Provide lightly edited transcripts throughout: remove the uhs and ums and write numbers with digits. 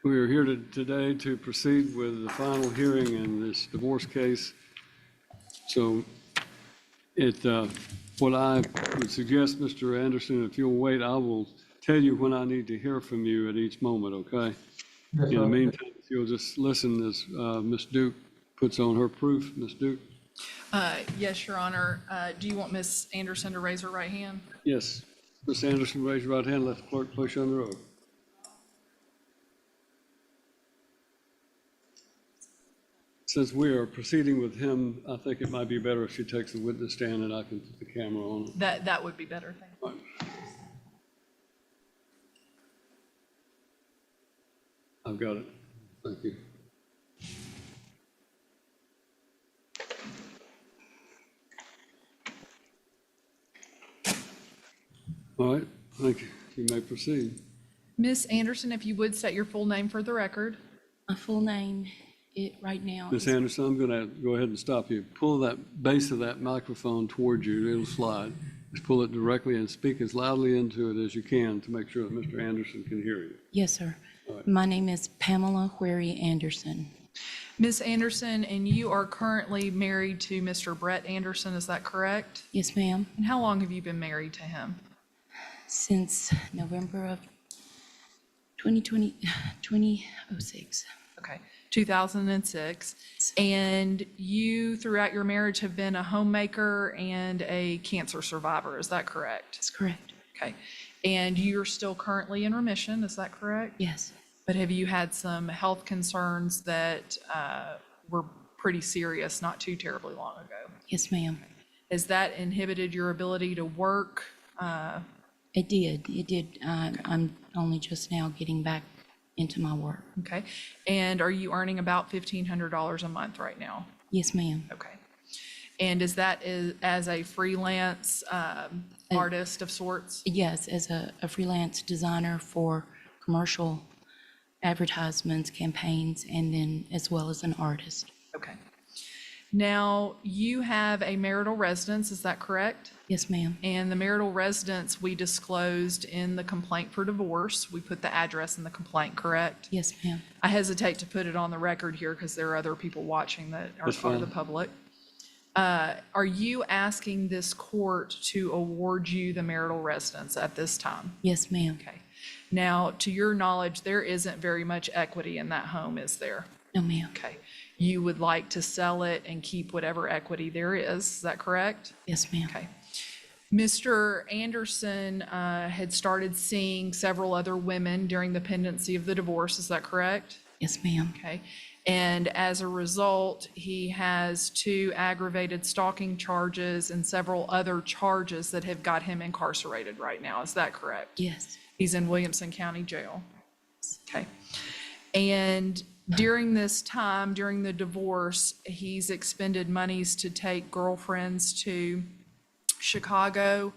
We are here today to proceed with the final hearing in this divorce case. So what I would suggest, Mr. Anderson, if you'll wait, I will tell you when I need to hear from you at each moment, okay? Yes, In the sir. meantime, if you'll just listen as Ms. Duke puts on her proof. Ms. Duke? Yes, Your Honor. Do you want Ms. Anderson to raise her right hand? Yes. Ms. Anderson, raise your right hand. Let the clerk place you on the oath. Since we are proceeding with him, I think it might be better if she takes the witness stand and I can put the camera on. That would be better. Thank you. Right. I've got it. Thank you. All right, thank you. You may proceed. Ms. Anderson, if you would state your full name for the record. My full name, right now Ms. is Anderson, I'm going to go ahead and stop you. Pull that base of that microphone towards you. It'll slide. Just pull it directly and speak as loudly into it as you can to make sure that Mr. Anderson can hear you. Yes, sir. All right. My name is Pamela Wherry Anderson. Ms. Anderson, and you are currently married to Mr. Brett Anderson, is that correct? Yes, ma'am. And how long have you been married to him? Since November of 2006. Okay, 2006. And you, throughout your marriage, have been a homemaker and a cancer survivor, is that correct? That's correct. Okay, and you're still currently in remission, is that correct? Yes. But have you had some health concerns that were pretty serious not too terribly long ago? Yes, ma'am. Has that inhibited your ability to work? It did. It did. I'm only just now getting back into my work. Okay, and are you earning about $1,500 a month right now? Yes, ma'am. Okay, and is that as a freelance artist of sorts? Yes, as a freelance designer for commercial advertisements, campaigns, and then as well as an artist. Okay. Now, you have a marital residence, is that correct? Yes, ma'am. And the marital residence we disclosed in the complaint for divorce. We put the address in the complaint, correct? Yes, ma'am. I hesitate to put it on the record here because there are other people watching that are That's part of the fine. public. Are you asking this court to award you the marital residence at this time? Yes, ma'am. Okay. Now, to your knowledge, there isn't very much equity in that home, is there? No, ma'am. Okay. You would like to sell it and keep whatever equity there is that correct? Yes, ma'am. Okay. Mr. Anderson had started seeing several other women during the pendency of the divorce, is that correct? Yes, ma'am. Okay. And as a result, he has 2 aggravated stalking charges and several other charges that have got him incarcerated right now, is that correct? Yes. He's in Williamson County Jail. Okay. And during this time, during the divorce, he's expended monies to take girlfriends to Chicago,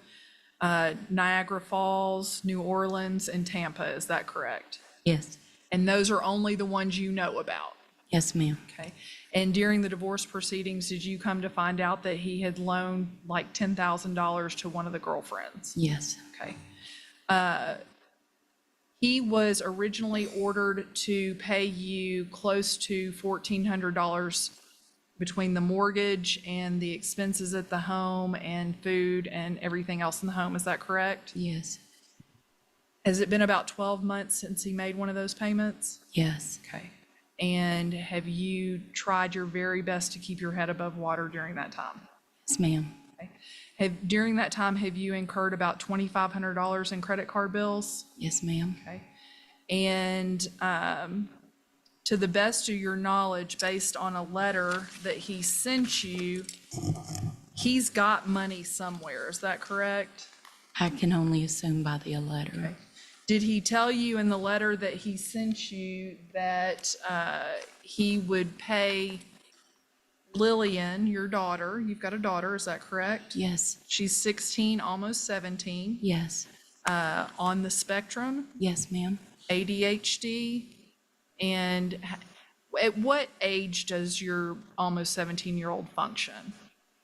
Niagara Falls, New Orleans, and Tampa, is that correct? Yes. And those are only the ones you know about, Yes, ma'am. okay? And during the divorce proceedings, did you come to find out that he had loaned like $10,000 to one of the girlfriends? Yes. Okay. He was originally ordered to pay you close to $1,400 between the mortgage and the expenses at the home and food and everything else in the home. Is that correct? Yes. Has it been about 12 months since he made one of those payments? Yes. Okay. And have you tried your very best to keep your head above water during that time? Yes, ma'am. Okay. During that time, have you incurred about $2,500 in credit card bills? Yes, ma'am. Okay. And to the best of your knowledge, based on a letter that he sent you, he's got money somewhere. Is that correct? I can only assume by the letter. Okay. Did he tell you in the letter that he sent you that he would pay Lillian, your daughter, you've got a daughter, is that correct? Yes. She's 16, almost 17, Yes. on the spectrum, Yes, ma'am. ADHD, and at what age does your almost 17-year-old function?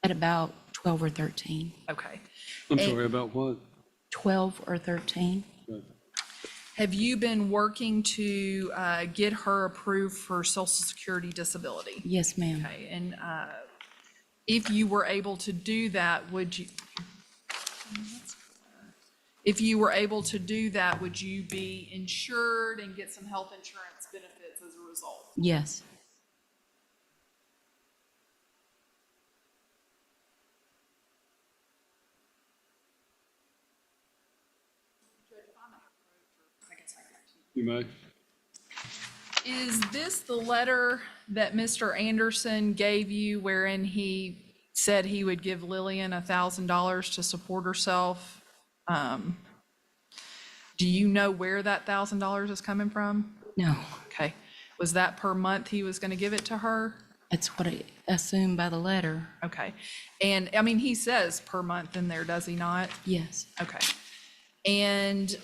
At about 12 or 13. Okay. I'm sorry, about what? 12 or 13. Have you been working to get her approved for Social Security disability? Yes, ma'am. Okay, and if you were able to do that, would you? If you were able to do that, would you be insured and get some health insurance benefits as a result? Yes. You may. Is this the letter that Mr. Anderson gave you wherein he said he would give Lillian $1,000 to support herself? Do you know where that $1,000 is coming from? No. Okay. Was that per month he was going to give it to her? That's what I assumed by the letter. Okay. And, I mean, he says per month in there, does he not? Yes. Okay. And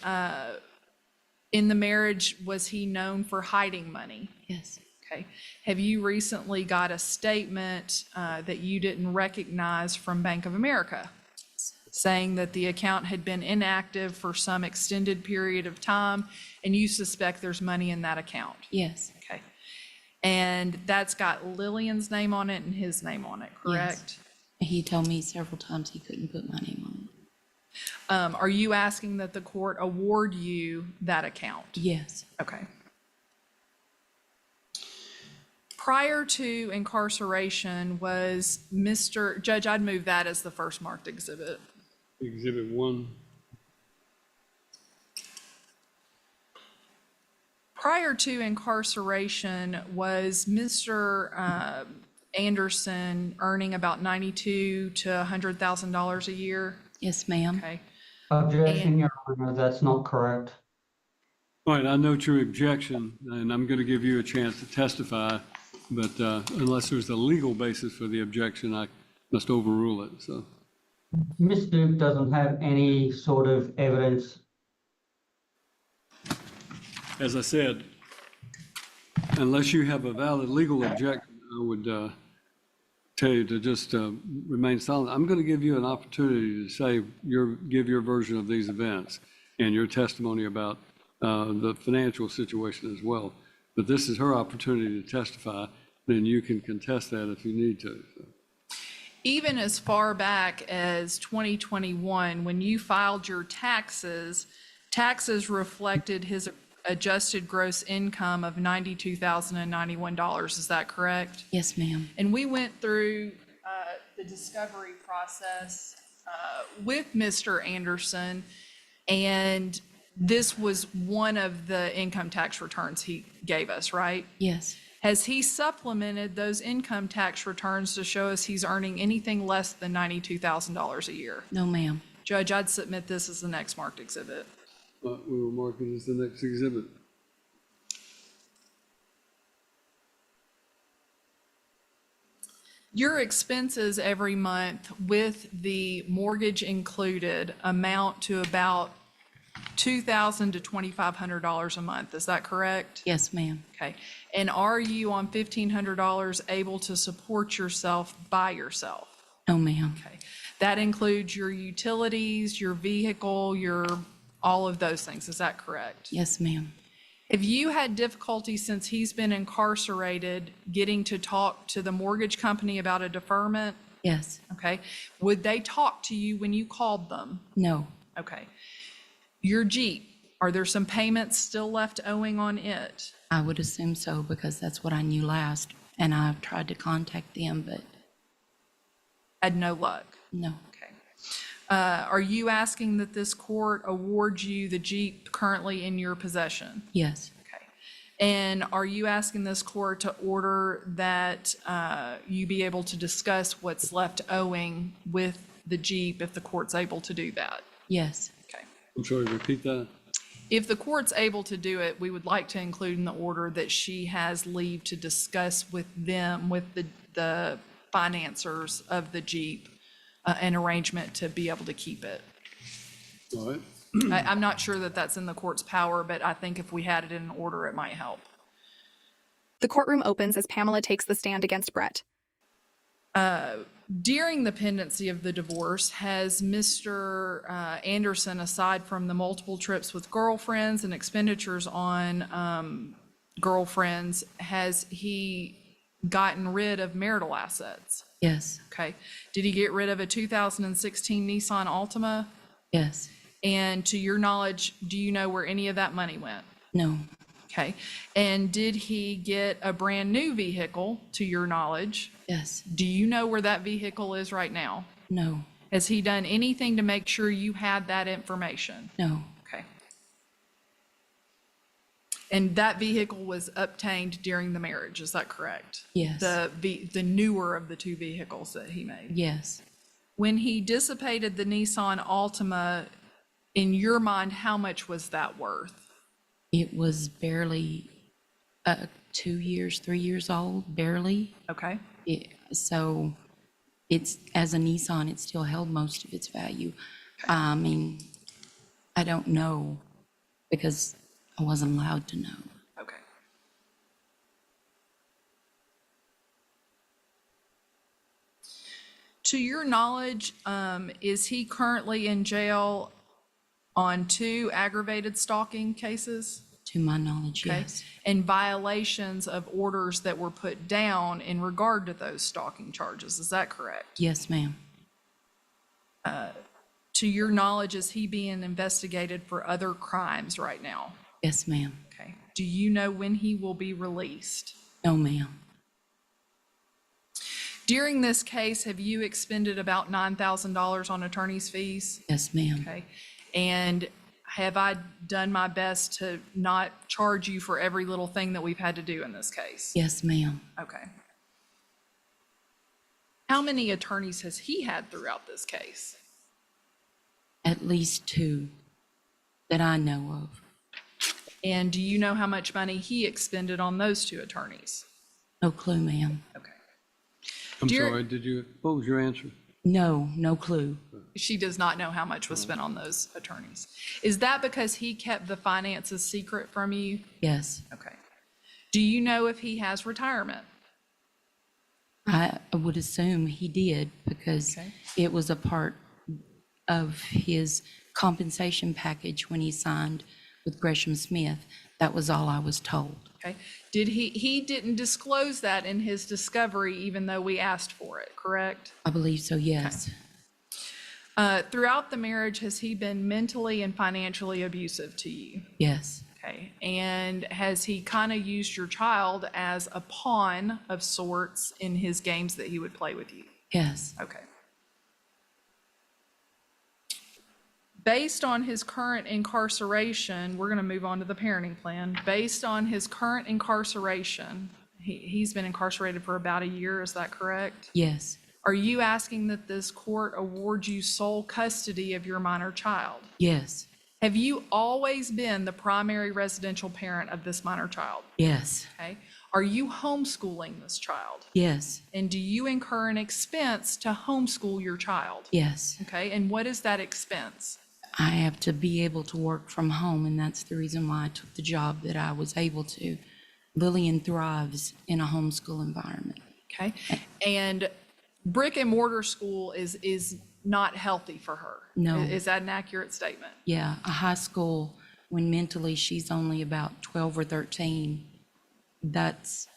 in the marriage, was he known for hiding money? Yes. Okay. Have you recently got a statement that you didn't recognize from Bank of America saying that the account had been inactive for some extended period of time and you suspect there's money in that account? Yes. Okay. And that's got Lillian's name on it and his name on it, correct? Yes. He told me several times he couldn't put my name on it. Are you asking that the court award you that account? Yes. Okay. Prior to incarceration was Judge, I'd move that as the first marked exhibit. Exhibit 1. Prior to incarceration, was Mr. Anderson earning about $92,000 to $100,000 a year? Yes, ma'am. Okay. Objection, Your Honor, that's not correct. All right, I note your objection, and I'm going to give you a chance to testify, but unless there's a legal basis for the objection, I must overrule it, so. Ms. Duke doesn't have any sort of evidence. As I said, unless you have a valid legal objection, I would tell you to just remain silent. I'm going to give you an opportunity to say give your version of these events and your testimony about the financial situation as well. But this is her opportunity to testify, then you can contest that if you need to. So. Even as far back as 2021, when you filed your taxes reflected his adjusted gross income of $92,091. Is that correct? Yes, ma'am. And we went through the discovery process with Mr. Anderson, and this was one of the income tax returns he gave us, right? Yes. Has he supplemented those income tax returns to show us he's earning anything less than $92,000 a year? No, ma'am. Judge, I'd submit this as the next marked exhibit. We will mark it as the next exhibit. Your expenses every month with the mortgage included amount to about $2,000 to $2,500 a month. Is that correct? Yes, ma'am. Okay. And are you on $1,500 able to support yourself by yourself? No, ma'am. Okay. That includes your utilities, your vehicle, all of those things. Is that correct? Yes, ma'am. Have you had difficulty since he's been incarcerated getting to talk to the mortgage company about a deferment? Yes. Okay. Would they talk to you when you called them? No. Okay. Your Jeep, are there some payments still left owing on it? I would assume so because that's what I knew last. And I've tried to contact them, but Had no luck. no. Okay. Are you asking that this court award you the Jeep currently in your possession? Yes. Okay. And are you asking this court to order that you be able to discuss what's left owing with the Jeep if the court's able to do that? Yes. Okay. I'm sorry, repeat that. If the court's able to do it, we would like to include in the order that she has leave to discuss with them, with the financiers of the Jeep, an arrangement to be able to keep it. All right. I'm not sure that that's in the court's power, but I think if we had it in an order, it might help. The courtroom opens as Pamela takes the stand against Brett. During the pendency of the divorce, has Mr. Anderson, aside from the multiple trips with girlfriends and expenditures on girlfriends, has he gotten rid of marital assets? Yes, Okay. Did he get rid of a 2016 Nissan Altima? yes, And to your knowledge, do you know where any of that money went? no, Okay. And did he get a brand new vehicle, to your knowledge? yes, Do you know where that vehicle is right now? no, Has he done anything to make sure you had that information? no, Okay. And that vehicle was obtained during the marriage, is that correct? yes, The newer of the two vehicles that he made. yes. When he dissipated the Nissan Altima, in your mind, how much was that worth? It was barely 2 years, 3 years old, barely. Okay. So it's, as a Nissan, it still held most of its value. I mean, I don't know because I wasn't allowed to know. Okay. To your knowledge, is he currently in jail on 2 aggravated stalking cases? To my knowledge, Okay. yes. And violations of orders that were put down in regard to those stalking charges, is that correct? Yes, ma'am. To your knowledge, is he being investigated for other crimes right now? Yes, ma'am. Okay. Do you know when he will be released? No, ma'am. During this case, have you expended about $9,000 on attorney's fees? Yes, ma'am. Okay. And have I done my best to not charge you for every little thing that we've had to do in this case? Yes, ma'am. Okay. How many attorneys has he had throughout this case? At least 2 that I know of. And do you know how much money he expended on those 2 attorneys? No clue, ma'am. Okay. I'm Dear- sorry, what was your answer? No clue. She does not know how much was spent on those attorneys. Is that because he kept the finances secret from you? Yes. Okay. Do you know if he has retirement? I would assume he did because Okay. it was a part of his compensation package when he signed with Gresham Smith. That was all I was told. Okay. He didn't disclose that in his discovery, even though we asked for it, correct? I believe so, yes. Throughout the marriage, has he been mentally and financially abusive to you? Yes. Okay. And has he kind of used your child as a pawn of sorts in his games that he would play with you? Yes. Okay. Based on his current incarceration, we're going to move on to the parenting plan. Based on his current incarceration, he's been incarcerated for about a year, is that correct? Yes. Are you asking that this court award you sole custody of your minor child? Yes. Have you always been the primary residential parent of this minor child? Yes. Okay. Are you homeschooling this child? Yes. And do you incur an expense to homeschool your child? Yes. Okay. And what is that expense? I have to be able to work from home, and that's the reason why I took the job that I was able to. Lillian thrives in a homeschool environment. Okay. And brick and mortar school is not healthy for her. No. Is that an accurate statement? Yeah, a high school, when mentally she's only about 12 or 13, that's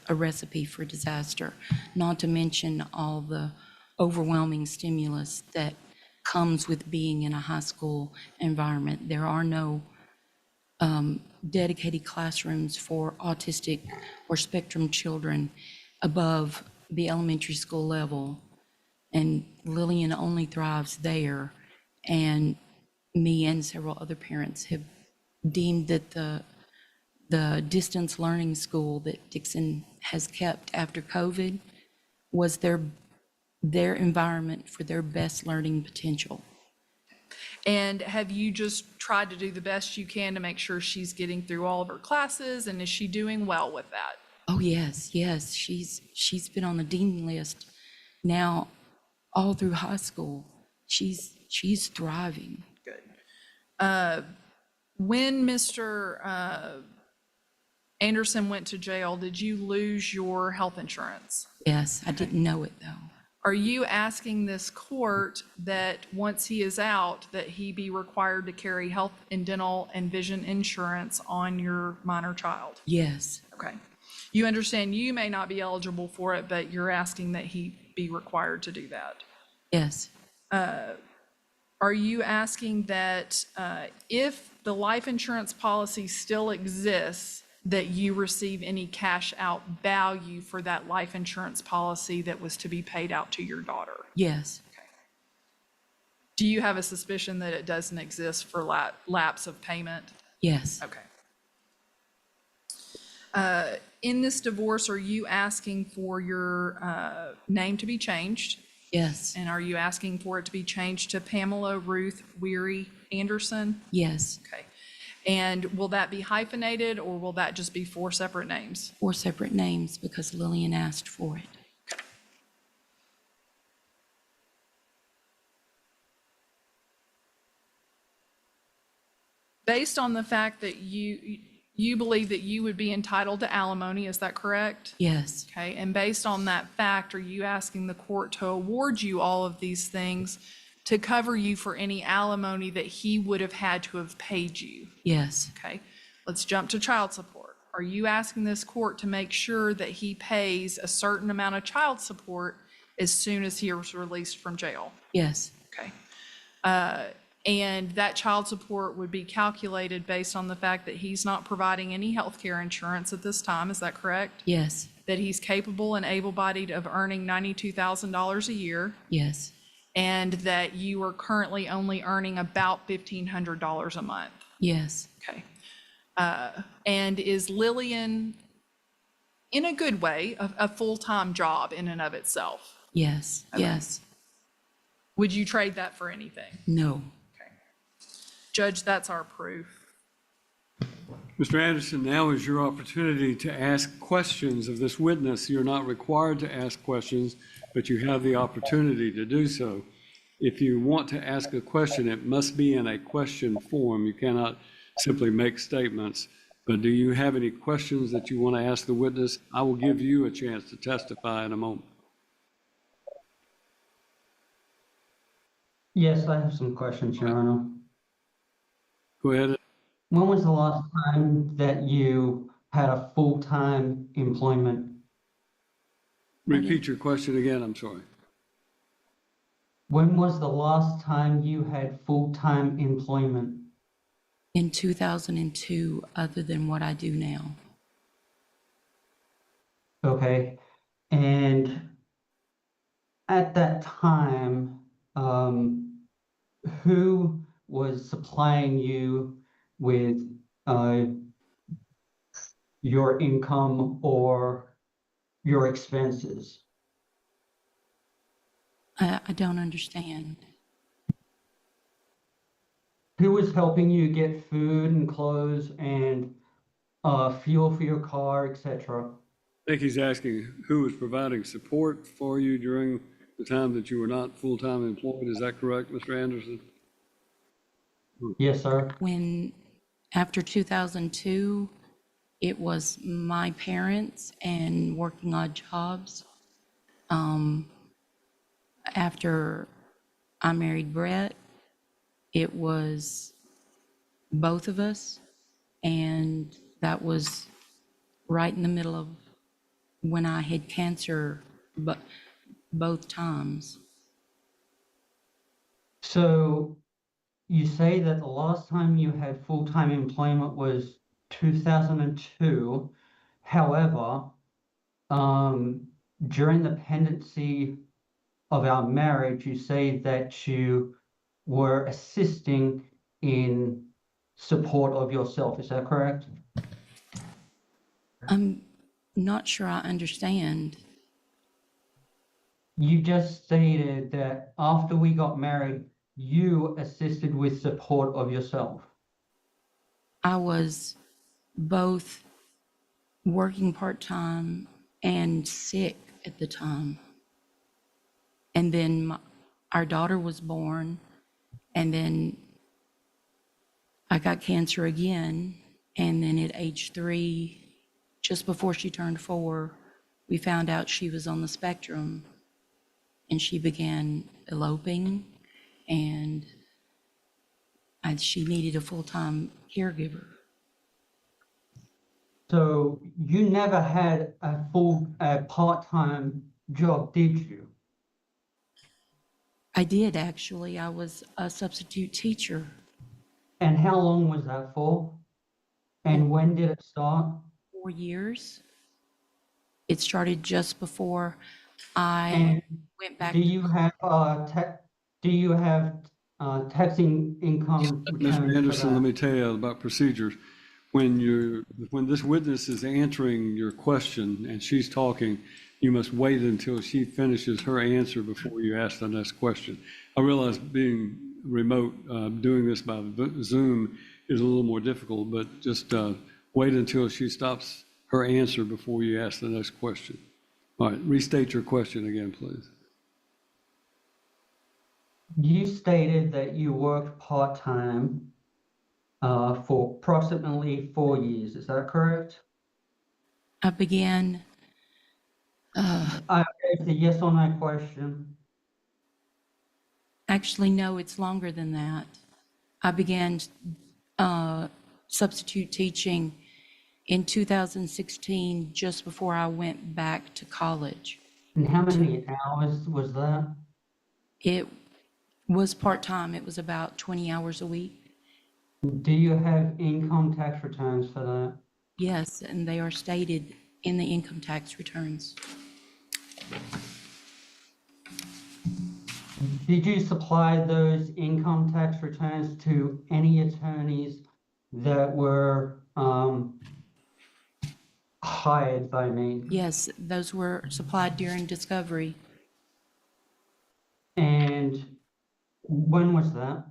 a recipe for disaster. Not to mention all the overwhelming stimulus that comes with being in a high school environment. There are no dedicated classrooms for autistic or spectrum children above the elementary school level. And Lillian only thrives there. And me and several other parents have deemed that the distance learning school that Dixon has kept after COVID was their environment for their best learning potential. And have you just tried to do the best you can to make sure she's getting through all of her classes? And is she doing well with that? Oh, yes. She's been on the dean list now all through high school. She's thriving. Good. When Mr. Anderson went to jail, did you lose your health insurance? Yes, I didn't know it though. Are you asking this court that once he is out, that he be required to carry health and dental and vision insurance on your minor child? Yes, Okay. You understand you may not be eligible for it, but you're asking that he be required to do that. yes, Are you asking that if the life insurance policy still exists, that you receive any cash out value for that life insurance policy that was to be paid out to your daughter? yes, Do you have a suspicion that it doesn't exist for lapse of payment? yes, Okay. In this divorce, are you asking for your name to be changed? yes, And are you asking for it to be changed to Pamela Ruth Weary Anderson? yes. Okay. And will that be hyphenated, or will that just be 4 separate names? 4 separate names because Lillian asked for it. Based on the fact that you believe that you would be entitled to alimony, is that correct? Yes, Okay, and based on that fact, are you asking the court to award you all of these things to cover you for any alimony that he would have had to have paid you? yes, Okay, let's jump to child support. Are you asking this court to make sure that he pays a certain amount of child support as soon as he is released from jail? yes, Okay. And that child support would be calculated based on the fact that he's not providing any health care insurance at this time, is that correct? yes, That he's capable and able-bodied of earning $92,000 a year, yes, and that you are currently only earning about $1,500 a month. yes, Okay. And is Lillian, in a good way, a full-time job in and of itself? yes, yes, Would you trade that for anything? no, Okay. Judge, that's our proof. Mr. Anderson, now is your opportunity to ask questions of this witness. You're not required to ask questions, but you have the opportunity to do so. If you want to ask a question, it must be in a question form. You cannot simply make statements. But do you have any questions that you want to ask the witness? I will give you a chance to testify in a moment. Yes, I have some questions, Your Honor. Go ahead. When was the last time that you had a full-time employment? Repeat your question again, I'm sorry. When was the last time you had full-time employment? in 2002, other than what I do now. Okay, and at that time, who was supplying you with your income or your expenses? I don't understand. Who was helping you get food and clothes and fuel for your car, etc.? I think he's asking who was providing support for you during the time that you were not full-time employed. Is that correct, Mr. Anderson? Yes, sir. When, after 2002, it was my parents and working odd jobs. After I married Brett, it was both of us, and that was right in the middle of when I had cancer, but both times. So you say that the last time you had full-time employment was 2002. However, during the pendency of our marriage, you say that you were assisting in support of yourself. Is that correct? I'm not sure I understand. You just stated that after we got married, you assisted with support of yourself. I was both working part-time and sick at the time. And then our daughter was born, and then I got cancer again. And then at age 3, just before she turned 4, we found out she was on the spectrum. and she began eloping, and she needed a full-time caregiver. So you never had a part-time job, did you? I did, actually. I was a substitute teacher. And how long was that for? And when did it start? 4 years. It started just before I And went back. do you have taxing income Mr. returns for Anderson, let that? me tell you about procedures. When this witness is answering your question and she's talking, you must wait until she finishes her answer before you ask the next question. I realize being remote, doing this by Zoom is a little more difficult, but just wait until she stops her answer before you ask the next question. All right, restate your question again, please. You stated that you worked part-time for approximately 4 years. Is that correct? I began, It's a yes or no question. actually, no, it's longer than that. I began substitute teaching in 2016, just before I went back to college. And how many hours was that? It was part-time. It was about 20 hours a week. Do you have income tax returns for that? Yes, and they are stated in the income tax returns. Did you supply those income tax returns to any attorneys that were hired by me? Yes, those were supplied during discovery. And when was that?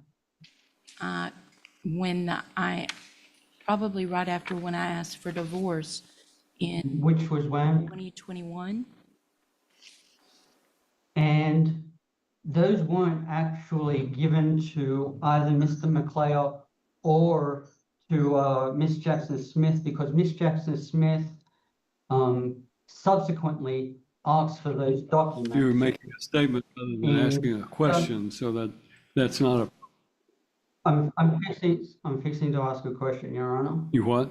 Probably right after when I asked for divorce in Which was when? 2021. And those weren't actually given to either Mr. McLeod or to Miss Jackson Smith, because Miss Jackson Smith subsequently asked for those documents. You were making a statement rather than asking a question, so that's not a, I'm fixing to ask a question, Your Honor. you what?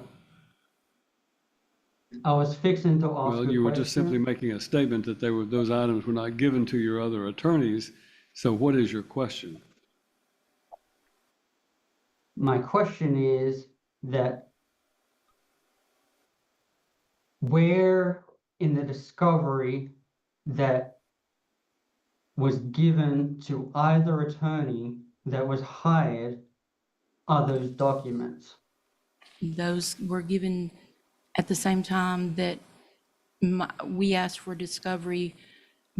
I was fixing to ask a Well, question. you were just simply making a statement that those items were not given to your other attorneys. So what is your question? My question is that where in the discovery that was given to either attorney that was hired are those documents? Those were given at the same time that we asked for discovery,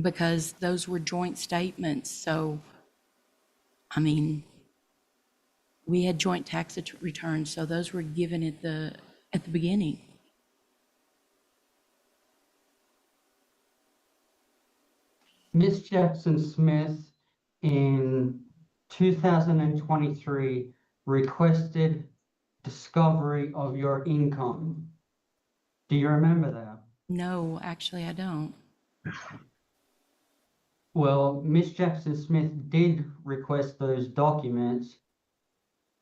because those were joint statements. So, I mean, we had joint tax returns, so those were given at the beginning. Miss Jackson Smith in 2023 requested discovery of your income. Do you remember that? No, actually, I don't. Well, Miss Jackson Smith did request those documents.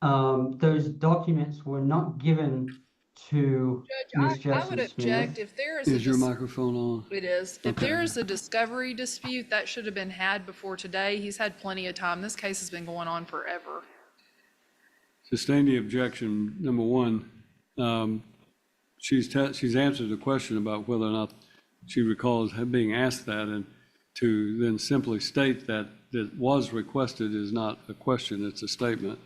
Those documents were not given to Miss Judge, I would Jackson object Smith. if there Is your microphone on? It is. If Okay. there is a discovery dispute, that should have been had before today. He's had plenty of time. This case has been going on forever. Sustain the objection. Number one, she's answered the question about whether or not she recalls being asked that, and to then simply state that it was requested is not a question, it's a statement.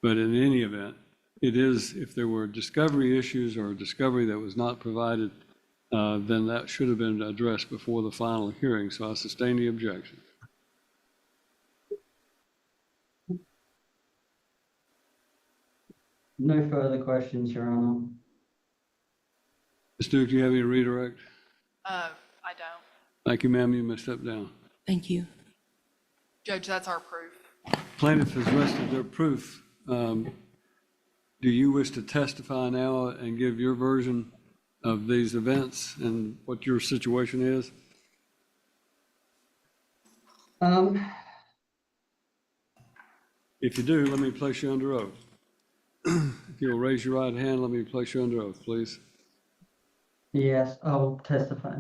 But in any event, it is, if there were discovery issues or a discovery that was not provided, then that should have been addressed before the final hearing. So I sustain the objection. No further questions, Your Honor. Ms. Duke, do you have any redirect? I don't. Thank you, ma'am. You may step down. Thank you. Judge, that's our proof. Plaintiff has rested their proof. Do you wish to testify now and give your version of these events and what your situation is? Um, If you do, let me place you under oath. If you'll raise your right hand, let me place you under oath, please. yes, I will testify.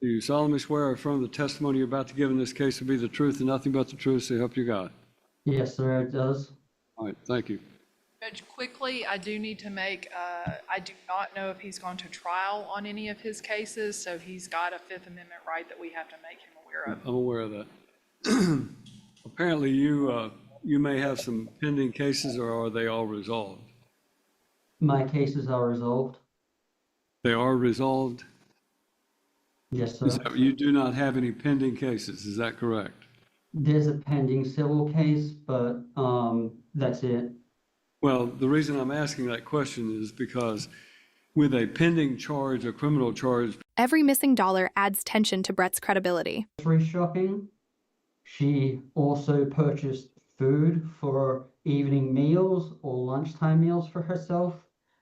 Do you solemnly swear or affirm the testimony you're about to give in this case will be the truth and nothing but the truth, so help you God? Yes, sir, it does. All right, thank you. Judge, quickly, I do need to make, I do not know if he's gone to trial on any of his cases, so he's got a Fifth Amendment right that we have to make him aware of. I'm aware of that. Apparently, you may have some pending cases, or are they all resolved? My cases are resolved. They are resolved? Yes, sir. You do not have any pending cases, is that correct? There's a pending civil case, but that's it. Well, the reason I'm asking that question is because with a pending charge, a criminal charge, Every missing dollar adds tension to Brett's credibility. Grocery shopping. She also purchased food for evening meals or lunchtime meals for herself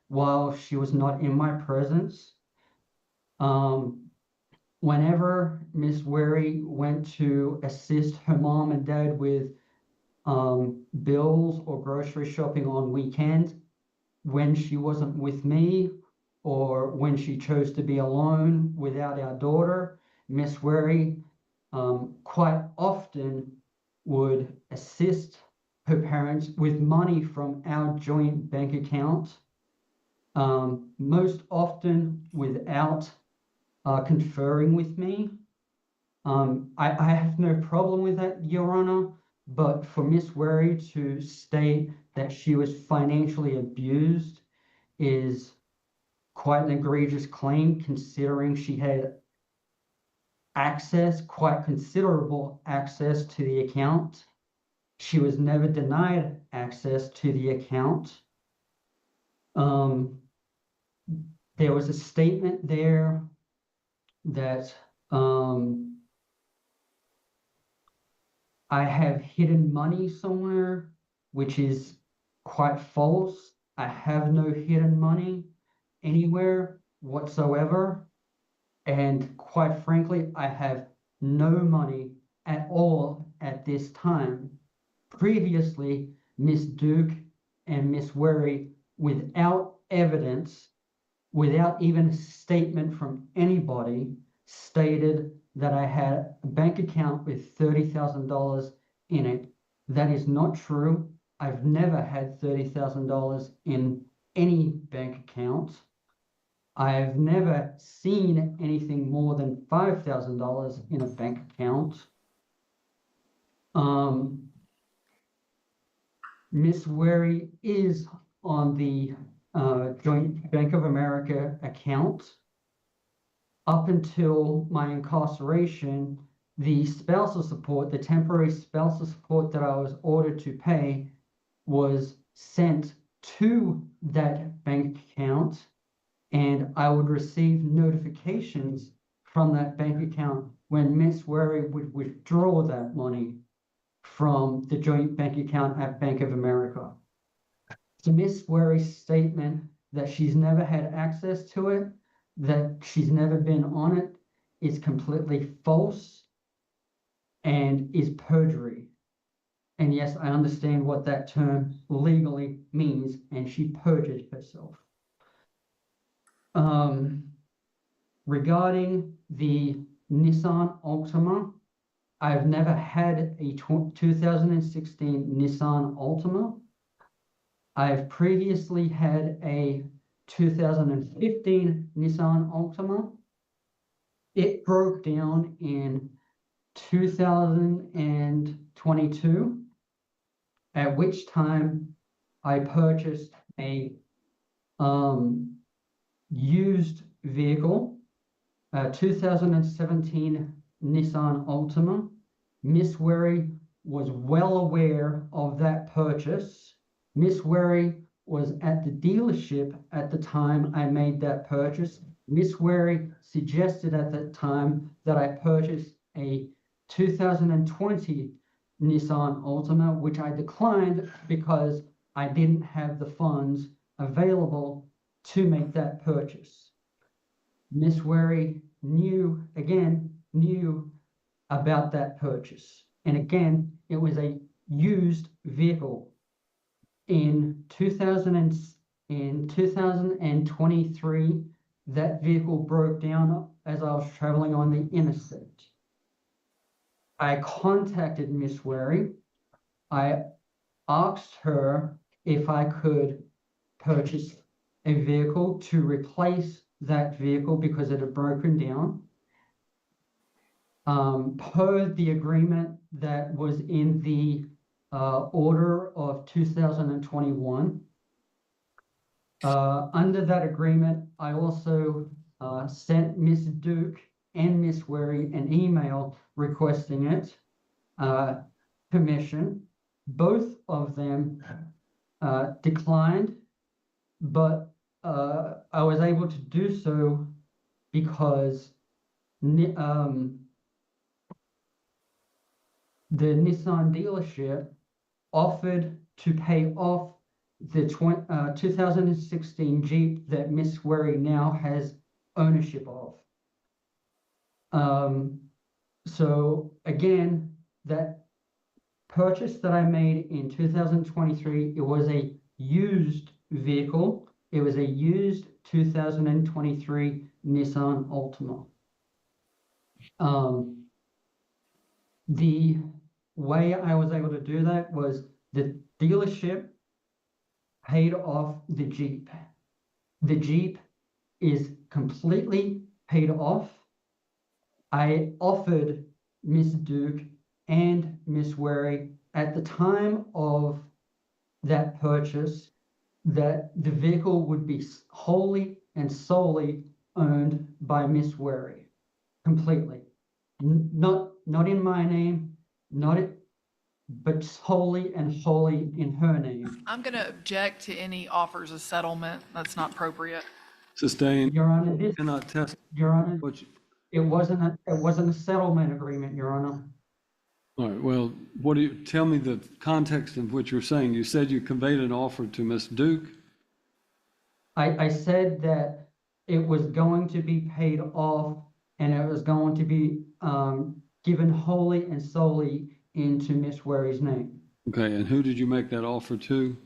while she was not in my presence. Whenever Miss Wary went to assist her mom and dad with bills or grocery shopping on weekends, when she wasn't with me or when she chose to be alone without our daughter, Miss Wary quite often would assist her parents with money from our joint bank account, most often without conferring with me. I have no problem with that, Your Honor, but for Miss Wary to state that she was financially abused is quite an egregious claim, considering she had access, quite considerable access to the account. She was never denied access to the account. There was a statement there that I have hidden money somewhere, which is quite false. I have no hidden money anywhere whatsoever. And quite frankly, I have no money at all at this time. Previously, Miss Duke and Miss Wary, without evidence, without even a statement from anybody, stated that I had a bank account with $30,000 in it. That is not true. I've never had $30,000 in any bank account. I've never seen anything more than $5,000 in a bank account. Miss Wary is on the Joint Bank of America account. Up until my incarceration, the spousal support, the temporary spousal support that I was ordered to pay, was sent to that bank account, and I would receive notifications from that bank account when Miss Wary would withdraw that money from the joint bank account at Bank of America. So Miss Wary's statement that she's never had access to it, that she's never been on it, is completely false and is perjury. And yes, I understand what that term legally means, and she perjured herself. Regarding the Nissan Altima, I've never had a 2016 Nissan Altima. I've previously had a 2015 Nissan Altima. It broke down in 2022, at which time I purchased a used vehicle, a 2017 Nissan Altima. Miss Wary was well aware of that purchase. Miss Wary was at the dealership at the time I made that purchase. Miss Wary suggested at that time that I purchase a 2020 Nissan Altima, which I declined because I didn't have the funds available to make that purchase. Miss Wary knew about that purchase. And again, it was a used vehicle. In 2023, that vehicle broke down as I was traveling on the interstate. I contacted Miss Wary. I asked her if I could purchase a vehicle to replace that vehicle because it had broken down. Per the agreement that was in the order of 2021. Under that agreement, I also sent Miss Duke and Miss Wary an email requesting it, permission. Both of them declined, but I was able to do so because the Nissan dealership offered to pay off the 2016 Jeep that Miss Wary now has ownership of. So again, that purchase that I made in 2023, it was a used vehicle. It was a used 2023 Nissan Altima. The way I was able to do that was the dealership paid off the Jeep. The Jeep is completely paid off. I offered Miss Duke and Miss Wary at the time of that purchase that the vehicle would be wholly and solely owned by Miss Wary, completely. Not in my name, but wholly and wholly in her name. I'm going to object to any offers of settlement. That's not appropriate. Sustained. Your Honor, this, Cannot test Your Honor, what you, it wasn't a settlement agreement, Your Honor. all right, well, what do you, tell me the context of what you're saying. You said you conveyed an offer to Miss Duke. I said that it was going to be paid off and it was going to be given wholly and solely into Miss Wary's name. Okay, and who did you make that offer to?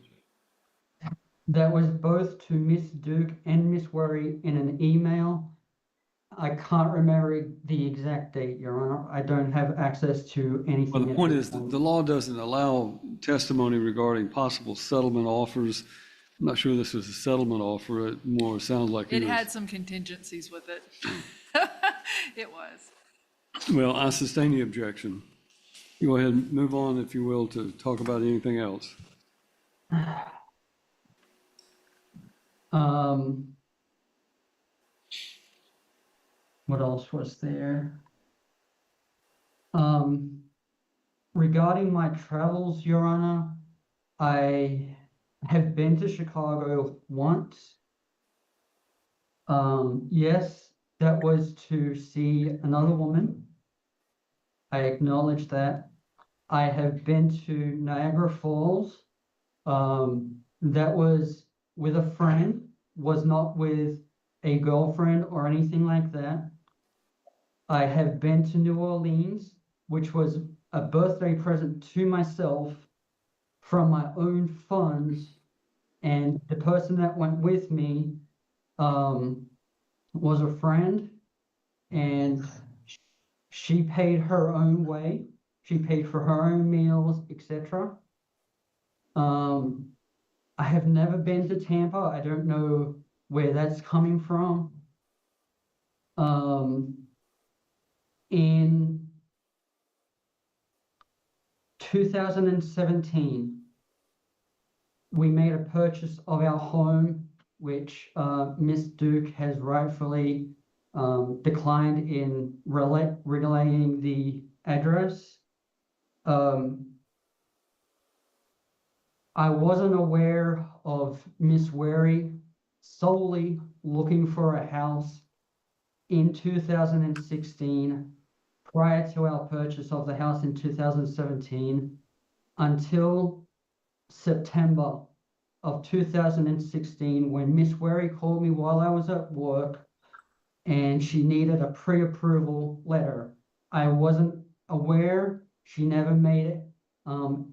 That was both to Miss Duke and Miss Wary in an email. I can't remember the exact date, Your Honor. I don't have access to anything. Well, the at point this is that the law doesn't allow testimony regarding possible settlement offers. I'm not sure this is a settlement offer. It more sounds like It had some contingencies with it. It was. Well, I sustain the objection. Go ahead and move on, if you will, to talk about anything else. What else was there? Regarding my travels, Your Honor, I have been to Chicago once. Yes, that was to see another woman. I acknowledge that. I have been to Niagara Falls. That was with a friend, was not with a girlfriend or anything like that. I have been to New Orleans, which was a birthday present to myself from my own funds. And the person that went with me was a friend, and she paid her own way. She paid for her own meals, etc. I have never been to Tampa. I don't know where that's coming from. In 2017, we made a purchase of our home, which Miss Duke has rightfully declined in relaying the address. I wasn't aware of Miss Wary solely looking for a house in 2016 prior to our purchase of the house in 2017 until September of 2016 when Miss Wary called me while I was at work and she needed a pre-approval letter. I wasn't aware She never made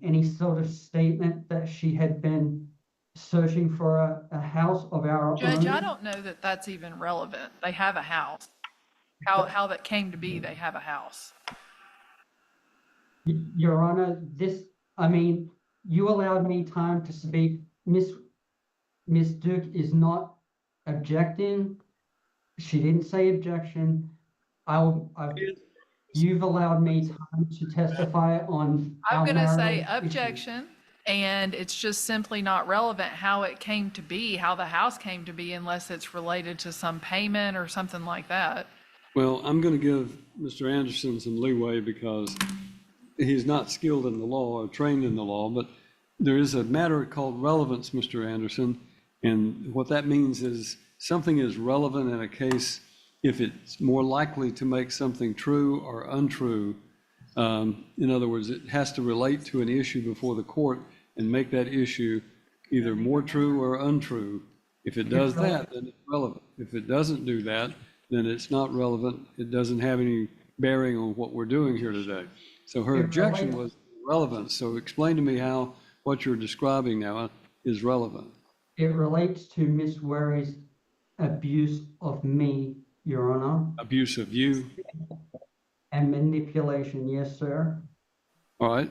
any sort of statement that she had been searching for a house of our Judge, I own. don't know that that's even relevant. They have a house. How that came to be, they have a house. Your Honor, I mean, you allowed me time to speak. Miss Duke is not objecting. She didn't say objection. You've allowed me time to testify on I'm our going to say marital issue. objection, and it's just simply not relevant how it came to be, how the house came to be, unless it's related to some payment or something like that. Well, I'm going to give Mr. Anderson some leeway because he's not skilled in the law or trained in the law, but there is a matter called relevance, Mr. Anderson. And what that means is something is relevant in a case if it's more likely to make something true or untrue. In other words, it has to relate to an issue before the court and make that issue either more true or untrue. If it does that, then it's relevant. If it doesn't do that, then it's not relevant. It doesn't have any bearing on what we're doing here today. So her objection was relevant. So explain to me how what you're describing now is relevant. It relates to Miss Ware's abuse of me, Your Honor, Abuse of you. and manipulation. Yes, sir. All right.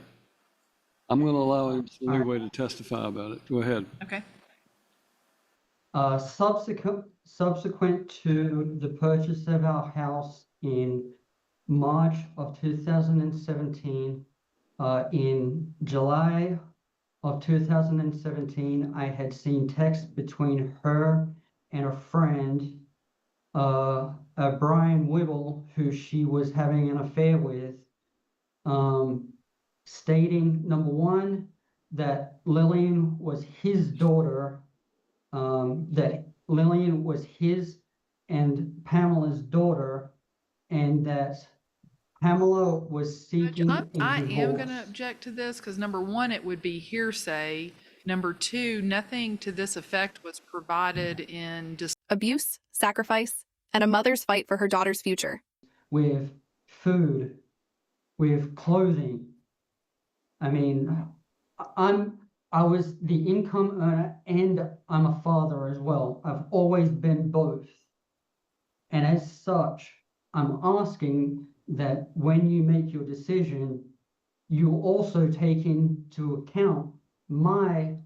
I'm going to allow him some leeway to testify about it. Go ahead. Okay. Subsequent to the purchase of our house in March of 2017, in July of 2017, I had seen texts between her and a friend, Brian Whittle, who she was having an affair with, stating, number one, that Lillian was his daughter, that Lillian was his and Pamela's daughter, and that Pamela was seeking a I am going to divorce. object to this because number one, it would be hearsay. Number two, nothing to this effect was provided in Abuse, sacrifice, and a mother's fight for her daughter's future. With food, with clothing. I mean, I was the income earner and I'm a father as well. I've always been both. And as such, I'm asking that when you make your decision, you also take into account my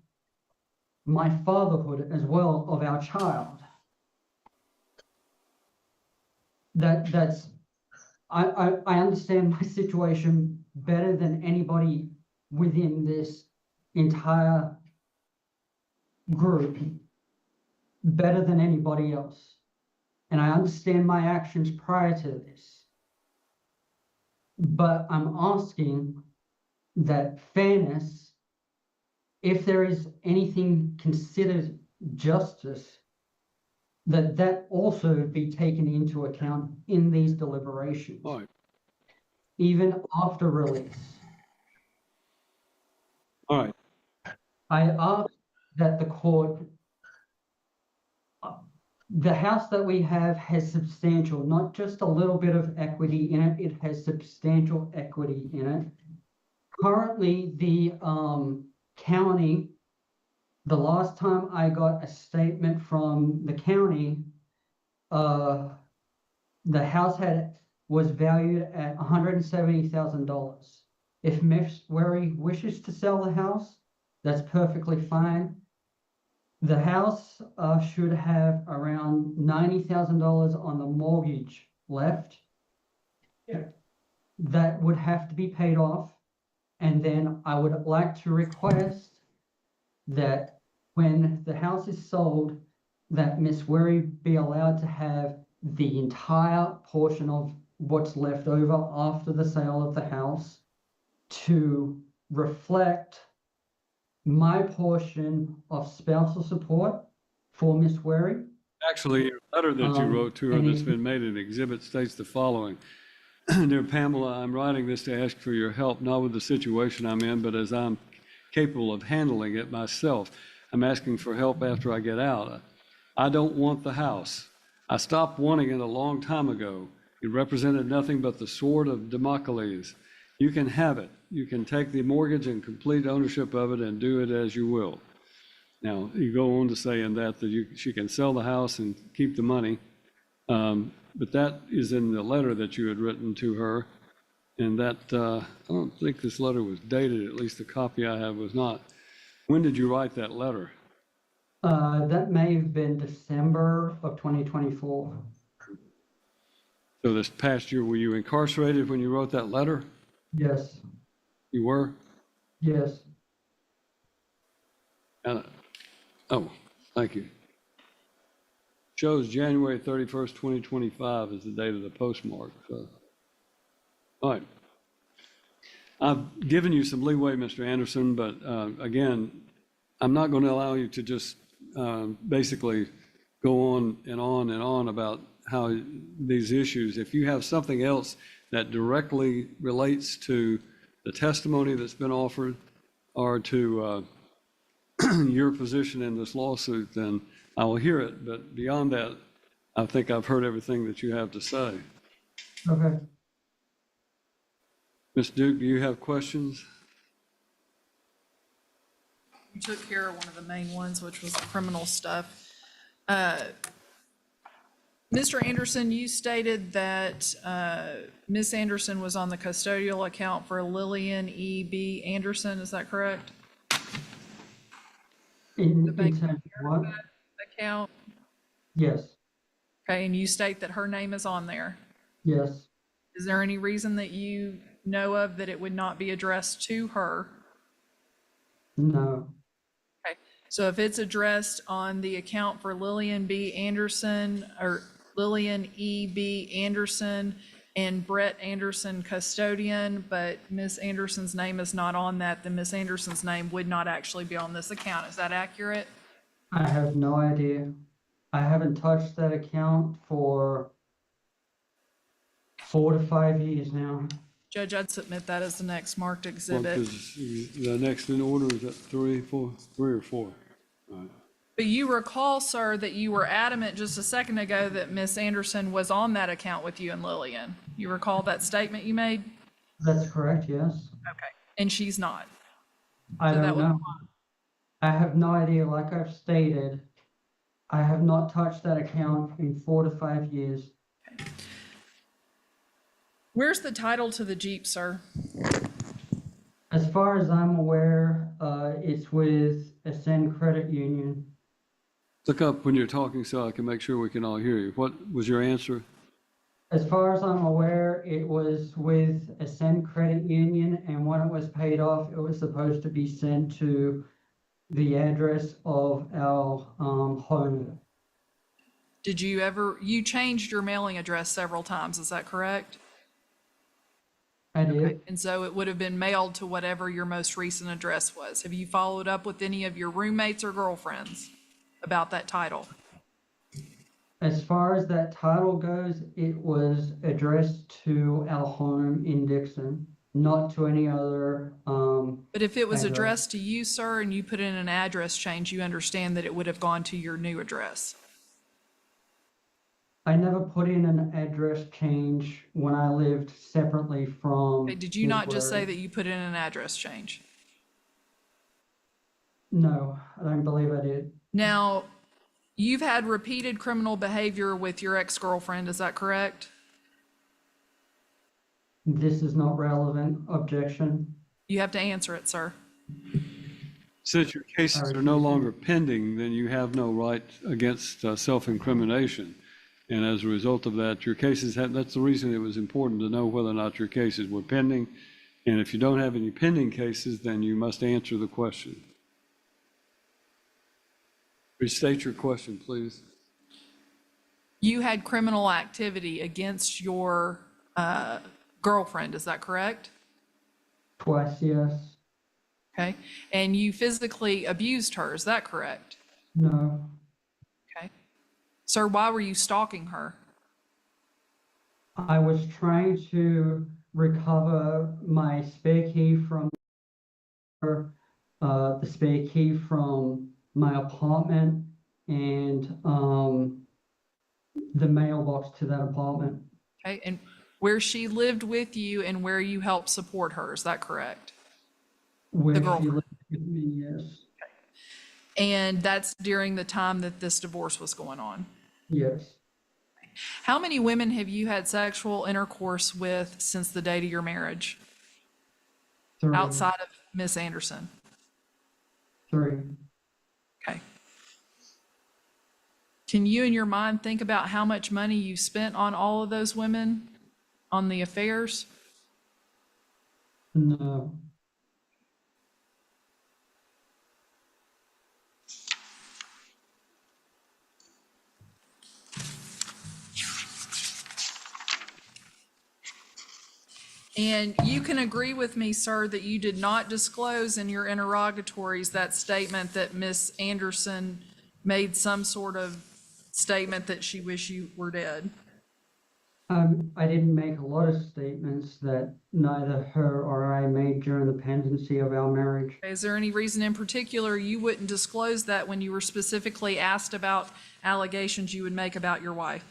fatherhood as well of our child. I understand my situation better than anybody within this entire group, better than anybody else. And I understand my actions prior to this. But I'm asking that fairness, if there is anything considered justice, that also be taken into account in these deliberations, All right. even after release. All right. I ask that the court, the house that we have has substantial, not just a little bit of equity in it, it has substantial equity in it. Currently, the county, the last time I got a statement from the county, the house was valued at $170,000. If Miss Wary wishes to sell the house, that's perfectly fine. The house should have around $90,000 on the mortgage left. Yeah. That would have to be paid off. And then I would like to request that when the house is sold, that Miss Wary be allowed to have the entire portion of what's left over after the sale of the house to reflect my portion of spousal support for Miss Wary. Actually, your letter that you wrote to her that's been made an exhibit states the following. Dear Pamela, I'm writing this to ask for your help, not with the situation I'm in, but as I'm capable of handling it myself. I'm asking for help after I get out. I don't want the house. I stopped wanting it a long time ago. It represented nothing but the sword of Damocles. You can have it. You can take the mortgage and complete ownership of it and do it as you will. Now, you go on to say in that she can sell the house and keep the money. But that is in the letter that you had written to her. And that, I don't think this letter was dated, at least the copy I have was not. When did you write that letter? That may have been December of 2024. So this past year, were you incarcerated when you wrote that letter? Yes, You were? yes. Oh, thank you. Shows January 31st, 2025 is the date of the postmark. So, all right. I've given you some leeway, Mr. Anderson, but again, I'm not going to allow you to just basically go on and on and on about how these issues, if you have something else that directly relates to the testimony that's been offered or to your position in this lawsuit, then I will hear it. But beyond that, I think I've heard everything that you have to say. Okay. Ms. Duke, do you have questions? You took care of one of the main ones, which was the criminal stuff. Mr. Anderson, you stated that Ms. Anderson was on the custodial account for Lillian E.B. Anderson, is that correct? In bank terms of what? Account? Yes, Okay, and you state that her name is on there. yes. Is there any reason that you know of that it would not be addressed to her? No, Okay, so if it's addressed on the account for Lillian B. Anderson, or Lillian E. B. Anderson and Brett Anderson custodian, but Ms. Anderson's name is not on that, then Ms. Anderson's name would not actually be on this account. Is that accurate? I have no idea. I haven't touched that account for 4 to 5 years now. Judge, I'd submit that as the next marked Well, exhibit. 'cause the next in order is at 3 or 4. All right. But you recall, sir, that you were adamant just a second ago that Ms. Anderson was on that account with you and Lillian. You recall that statement you made? That's correct, yes. Okay, and she's not. I So that don't was know. I have no idea. Like I've stated, I have not touched that account in 4 to 5 years. Where's the title to the Jeep, sir? As far as I'm aware, it's with Ascend Credit Union. Look up when you're talking so I can make sure we can all hear you. What was your answer? As far as I'm aware, it was with Ascend Credit Union, and when it was paid off, it was supposed to be sent to the address of our home. Did you changed your mailing address several times, is that correct? I did. And so it would have been mailed to whatever your most recent address was. Have you followed up with any of your roommates or girlfriends about that title? As far as that title goes, it was addressed to our home in Dixon, not to any other. But if it was address. addressed to you, sir, and you put in an address change, you understand that it would have gone to your new address. I never put in an address change when I lived separately from. Okay, did you not just say Woodbury. that you put in an address change? No, I don't believe I did. Now, you've had repeated criminal behavior with your ex-girlfriend, is that correct? This is not relevant. Objection. You have to answer it, sir. Since your cases are no longer pending, then you have no right against self-incrimination. And as a result of that, your cases that's the reason it was important to know whether or not your cases were pending. And if you don't have any pending cases, then you must answer the question. Restate your question, please. You had criminal activity against your girlfriend, is that correct? Twice, yes. Okay, and you physically abused her, is that correct? No. Okay. Sir, why were you stalking her? I was trying to recover my spare key from her, the spare key from my apartment, and the mailbox to that apartment. Okay, and where she lived with you and where you helped support her. Is that correct? Where she girlfriend. lived with me, yes. And that's during the time that this divorce was going on. Yes. How many women have you had sexual intercourse with since the date of your marriage, 3. outside of Miss Anderson? 3. Okay. Can you in your mind think about how much money you spent on all of those women, on the affairs? No. And you can agree with me, sir, that you did not disclose in your interrogatories that statement that Miss Anderson made some sort of statement that she wished you were dead. I didn't make a lot of statements that neither her or I made during the pendency of our marriage. Is there any reason in particular you wouldn't disclose that when you were specifically asked about allegations you would make about your wife?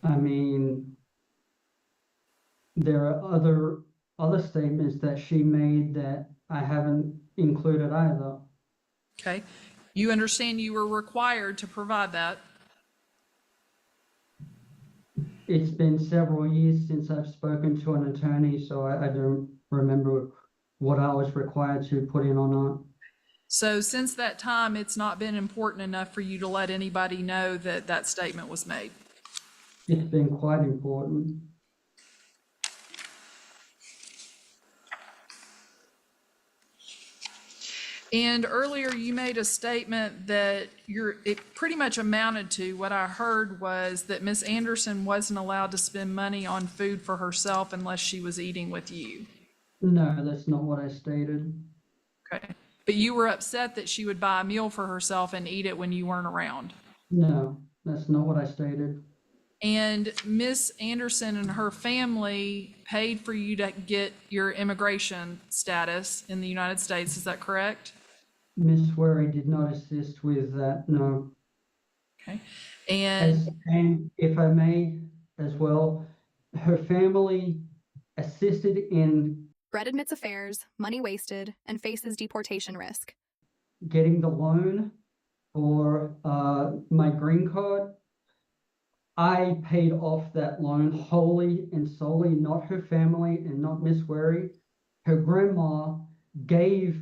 I mean, there are other statements that she made that I haven't included either. Okay. You understand you were required to provide that? It's been several years since I've spoken to an attorney, so I don't remember what I was required to put in or not. So since that time, it's not been important enough for you to let anybody know that that statement was made? It's been quite important. And earlier you made a statement that it pretty much amounted to, what I heard was that Miss Anderson wasn't allowed to spend money on food for herself unless she was eating with you. No, that's not what I stated. Okay. But you were upset that she would buy a meal for herself and eat it when you weren't around. No, that's not what I stated. And Miss Anderson and her family paid for you to get your immigration status in the United States. Is that correct? Miss Worry did not assist with that, no. Okay. And And if I may as well, her family assisted in Brett admits affairs, money wasted, and faces deportation risk. getting the loan for my green card. I paid off that loan wholly and solely, not her family and not Miss Worry. Her grandma gave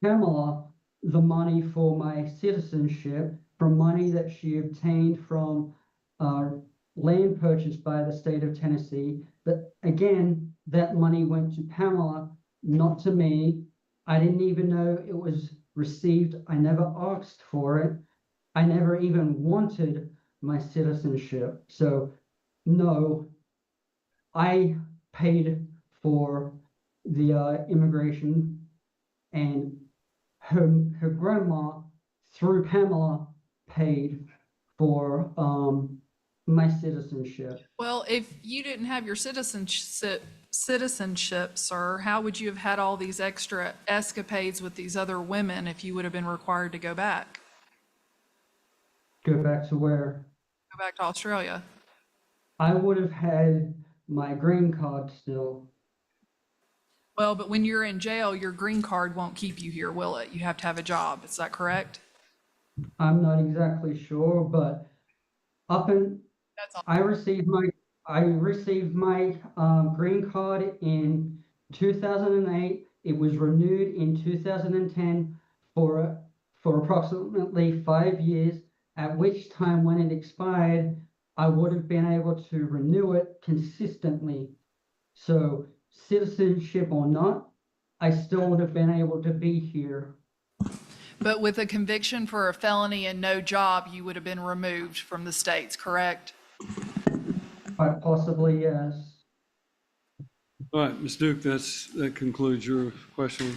Pamela the money for my citizenship from money that she obtained from land purchased by the state of Tennessee. But again, that money went to Pamela, not to me. I didn't even know it was received. I never asked for it. I never even wanted my citizenship. So no, I paid for the immigration, and her grandma, through Pamela, paid for my citizenship. well, if you didn't have your citizenship, sir, how would you have had all these extra escapades with these other women if you would have been required to go back? Go back to where Go back to Australia? I would have had my green card still. Well, but when you're in jail, your green card won't keep you here, will it? You have to have a job. Is that correct? I'm not exactly sure, but up in That's all. I received my green card in 2008. It was renewed in 2010 for approximately 5 years, at which time when it expired, I would have been able to renew it consistently. So citizenship or not, I still would have been able to be here. But with a conviction for a felony and no job, you would have been removed from the States, correct? Quite possibly, yes. All right, Ms. Duke, that concludes your question.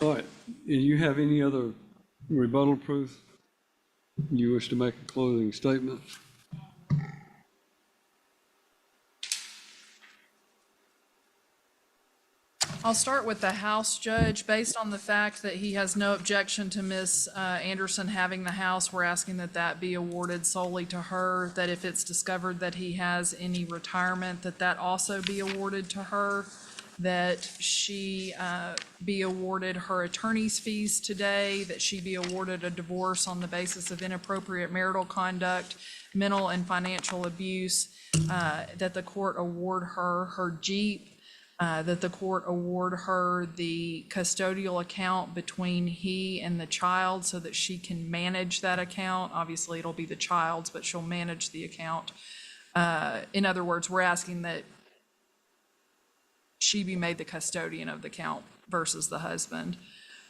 All right, and you have any other rebuttal proof? You wish to make a closing statement? I'll start with the House judge. Based on the fact that he has no objection to Ms. Anderson having the house, we're asking that that be awarded solely to her, that if it's discovered that he has any retirement, that that also be awarded to her, that she be awarded her attorney's fees today, that she be awarded a divorce on the basis of inappropriate marital conduct, mental and financial abuse, that the court award her her Jeep, that the court award her the custodial account between he and the child so that she can manage that account. Obviously, it'll be the child's, but she'll manage the account. In other words, we're asking that she be made the custodian of the account versus the husband.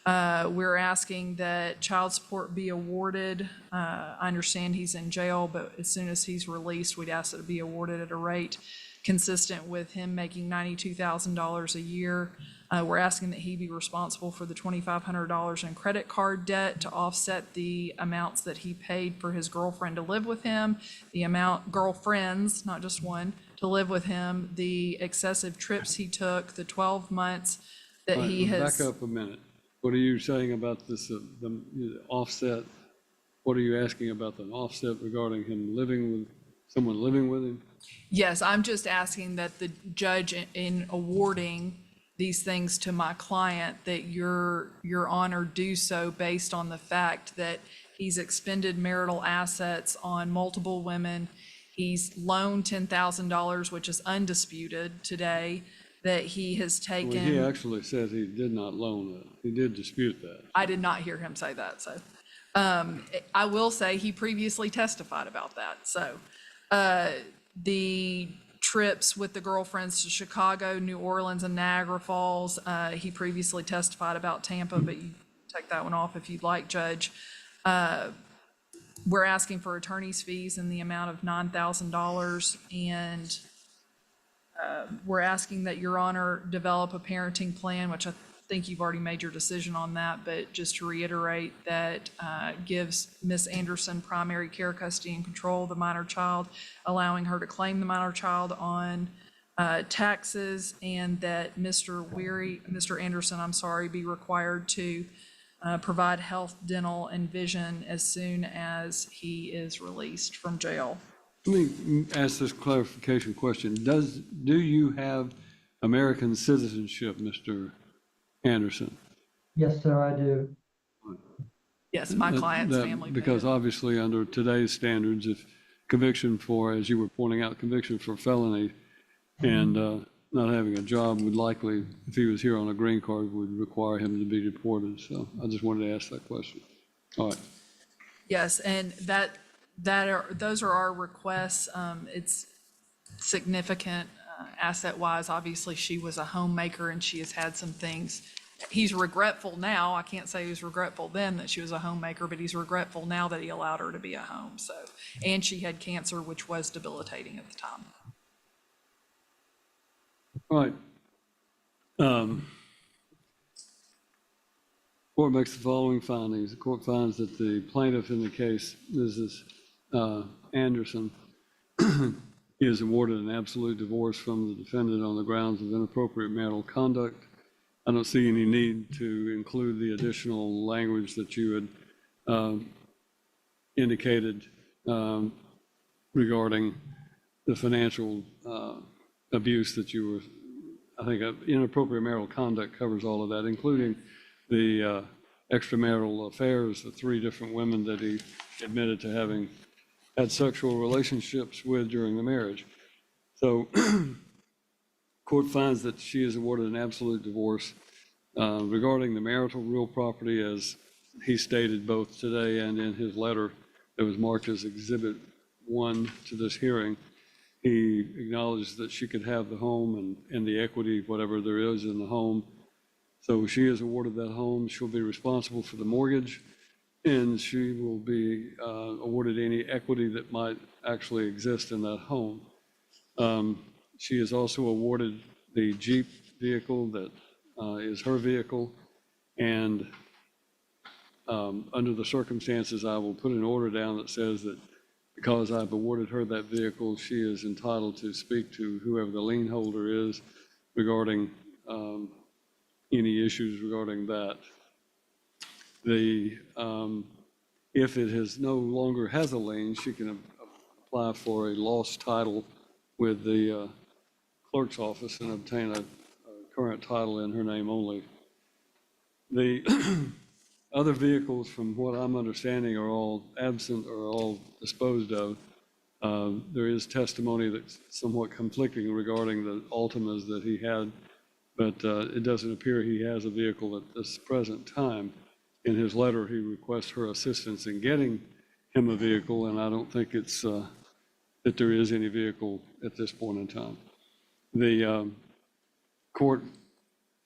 We're asking that child support be awarded. I understand he's in jail, but as soon as he's released, we'd ask that it be awarded at a rate consistent with him making $92,000 a year. We're asking that he be responsible for the $2,500 in credit card debt to offset the amounts that he paid for his girlfriend to live with him, the amount, girlfriends, not just one, to live with him, the excessive trips he took, the 12 months that he has. Back up a minute. What are you saying about this, the offset? What are you asking about the offset regarding him living with, someone living with him? Yes, I'm just asking that the judge in awarding these things to my client, that your honor do so based on the fact that he's expended marital assets on multiple women. He's loaned $10,000, which is undisputed today, that he has taken. Well, he actually said he did not loan it. He did dispute that. I did not hear him say that, so. I will say he previously testified about that, so. The trips with the girlfriends to Chicago, New Orleans, and Niagara Falls, he previously testified about Tampa, but you take that one off if you'd like, Judge. We're asking for attorney's fees in the amount of $9,000, and we're asking that your honor develop a parenting plan, which I think you've already made your decision on that, but just to reiterate, that gives Ms. Anderson primary care, custody, and control of the minor child, allowing her to claim the minor child on taxes, and that Mr. Anderson, I'm sorry, be required to provide health, dental, and vision as soon as he is released from jail. Let me ask this clarification question. Do you have American citizenship, Mr. Anderson? Yes, sir, I do. Yes, my client's family. Because obviously under today's standards, if conviction for, as you were pointing out, conviction for felony and not having a job would likely, if he was here on a green card, would require him to be deported. So I just wanted to ask that question. All right. Yes, and those are our requests. It's significant asset-wise. Obviously, she was a homemaker and she has had some things. He's regretful now. I can't say he was regretful then that she was a homemaker, but he's regretful now that he allowed her to be at home. So, and she had cancer, which was debilitating at the time. All right. Court makes the following findings. The court finds that the plaintiff in the case, Mrs. Anderson, is awarded an absolute divorce from the defendant on the grounds of inappropriate marital conduct. I don't see any need to include the additional language that you had indicated regarding the financial abuse that you were, I think inappropriate marital conduct covers all of that, including the extramarital affairs, the 3 different women that he admitted to having had sexual relationships with during the marriage. So court finds that she is awarded an absolute divorce regarding the marital real property, as he stated both today and in his letter that was marked as Exhibit 1 to this hearing. He acknowledged that she could have the home and the equity, whatever there is in the home. So she is awarded that home. She'll be responsible for the mortgage, and she will be awarded any equity that might actually exist in that home. She is also awarded the Jeep vehicle that is her vehicle, and under the circumstances, I will put an order down that says that because I've awarded her that vehicle, she is entitled to speak to whoever the lien holder is regarding any issues regarding that. The, if it has no longer has a lien, she can apply for a lost title with the clerk's office and obtain a current title in her name only. The other vehicles, from what I'm understanding, are all absent or all disposed of. There is testimony that's somewhat conflicting regarding the Altimas that he had, but it doesn't appear he has a vehicle at this present time. In his letter, he requests her assistance in getting him a vehicle, and I don't think it's that there is any vehicle at this point in time. The court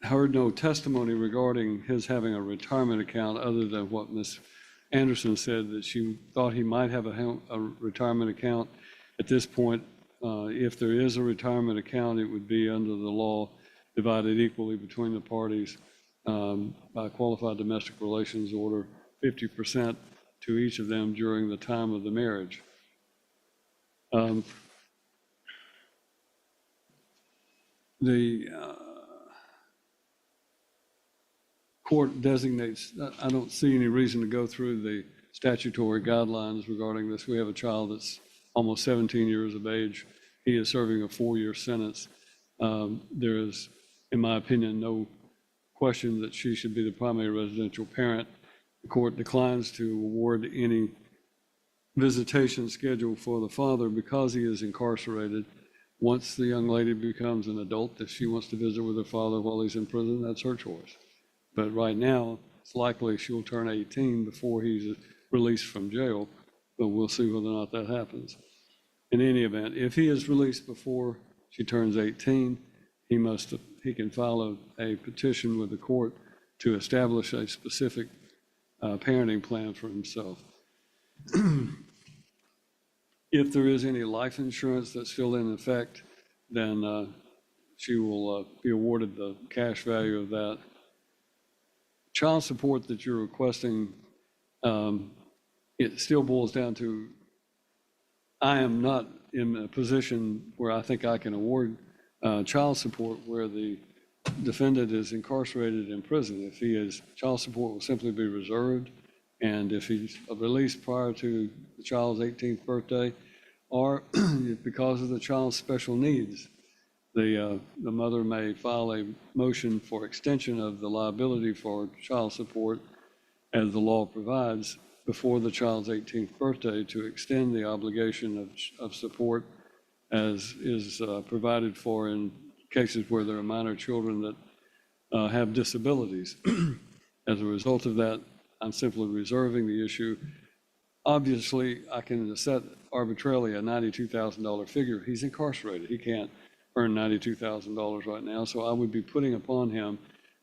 heard no testimony regarding his having a retirement account other than what Ms. Anderson said, that she thought he might have a retirement account. At this point, if there is a retirement account, it would be under the law divided equally between the parties by qualified domestic relations order, 50% to each of them during the time of the marriage. The court designates, I don't see any reason to go through the statutory guidelines regarding this. We have a child that's almost 17 years of age. He is serving a 4-year sentence. There is, in my opinion, no question that she should be the primary residential parent. The court declines to award any visitation schedule for the father because he is incarcerated. Once the young lady becomes an adult, if she wants to visit with her father while he's in prison, that's her choice. But right now, it's likely she'll turn 18 before he's released from jail, but we'll see whether or not that happens. In any event, if he is released before she turns 18, he can file a petition with the court to establish a specific parenting plan for himself. If there is any life insurance that's still in effect, then she will be awarded the cash value of that. Child support that you're requesting, it still boils down to, I am not in a position where I think I can award child support where the defendant is incarcerated in prison. If he is, child support will simply be reserved. And if he's released prior to the child's 18th birthday, or because of the child's special needs, the mother may file a motion for extension of the liability for child support as the law provides before the child's 18th birthday to extend the obligation of support as is provided for in cases where there are minor children that have disabilities. As a result of that, I'm simply reserving the issue. Obviously, I can set arbitrarily a $92,000 figure. He's incarcerated. He can't earn $92,000 right now, so I would be putting upon him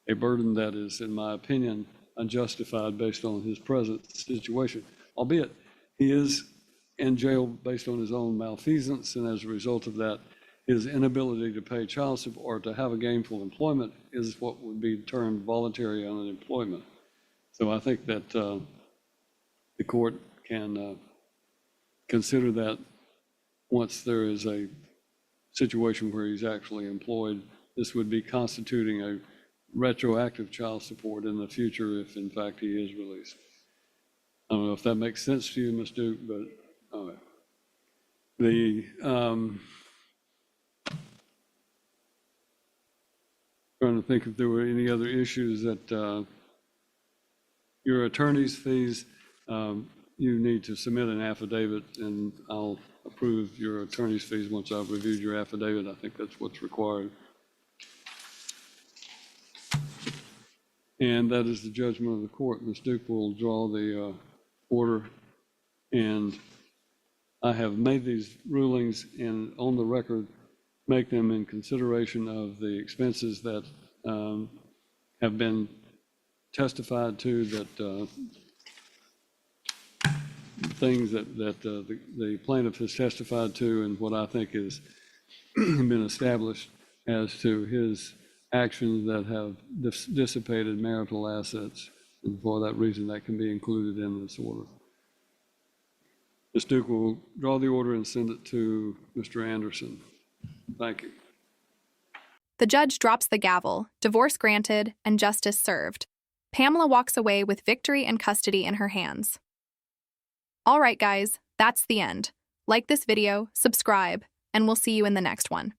a burden that is, in my opinion, unjustified based on his present situation, albeit he is in jail based on his own malfeasance, and as a result of that, his inability to pay child support or to have a gainful employment is what would be termed voluntary unemployment. So I think that the court can consider that once there is a situation where he's actually employed. This would be constituting a retroactive child support in the future if in fact he is released. I don't know if that makes sense to you, Ms. Duke, but all right. Trying to think if there were any other issues that your attorney's fees, you need to submit an affidavit, and I'll approve your attorney's fees once I've reviewed your affidavit. I think that's what's required. And that is the judgment of the court. Ms. Duke will draw the order, and I have made these rulings and on the record make them in consideration of the expenses that have been testified to, that things that the plaintiff has testified to, and what I think has been established as to his actions that have dissipated marital assets. And for that reason, that can be included in this order. Ms. Duke will draw the order and send it to Mr. Anderson. Thank you. The judge drops the gavel, divorce granted, and justice served. Pamela walks away with victory and custody in her hands. All right, guys, that's the end. Like this video, subscribe, and we'll see you in the next one.